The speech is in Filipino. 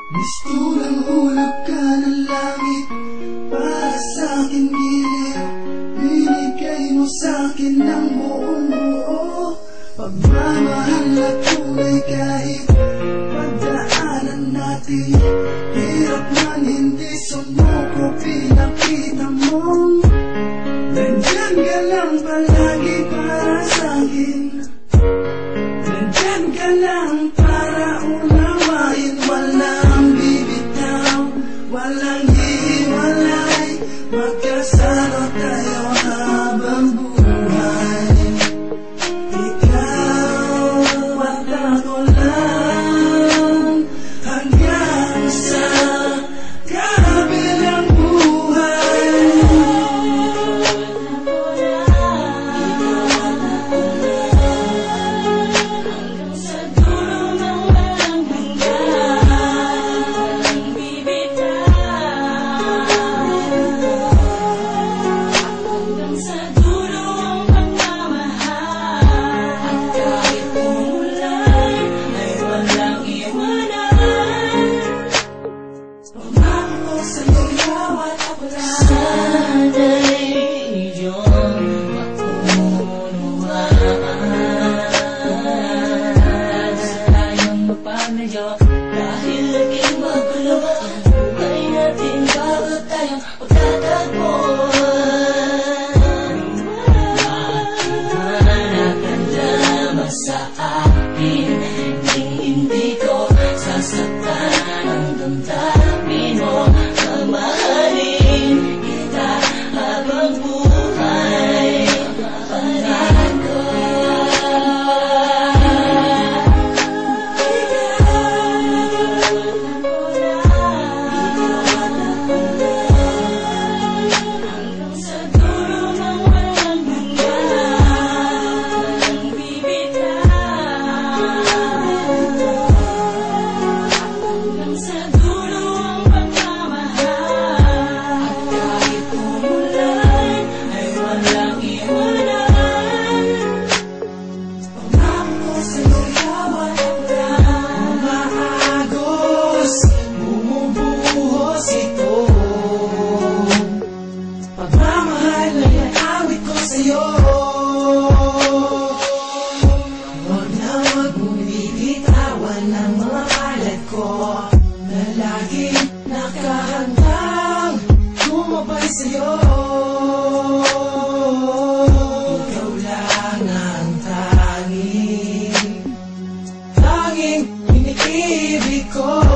Mistulang hulog ka ng langit para sa'kin giliw. Binigay mo sa'kin ng buong buo, pagmamahal na tunay kahit pagdaanan natin. Hirap man hindi sumuko, pinakita mong nandyan ka lang palagi para sa'kin. Nandyan ka lang para unawain. Walang bibitaw, walang hiwalay, magkasama tayo habang buhay. Ikaw at ako lang hanggang sa kabilang buhay. Dahil naging magulo ang buhay natin bago tayo magtatagpo. Nakandama sa akin, hindi ko sasaktan ang damdamin mo. Mamahalin kita habang buhay. Pangako huwag na huwag mong bibitawan ang mga palad ko na laging nakahandang tumabay sa'yo. Ikaw lang ang tanging iniibig ko.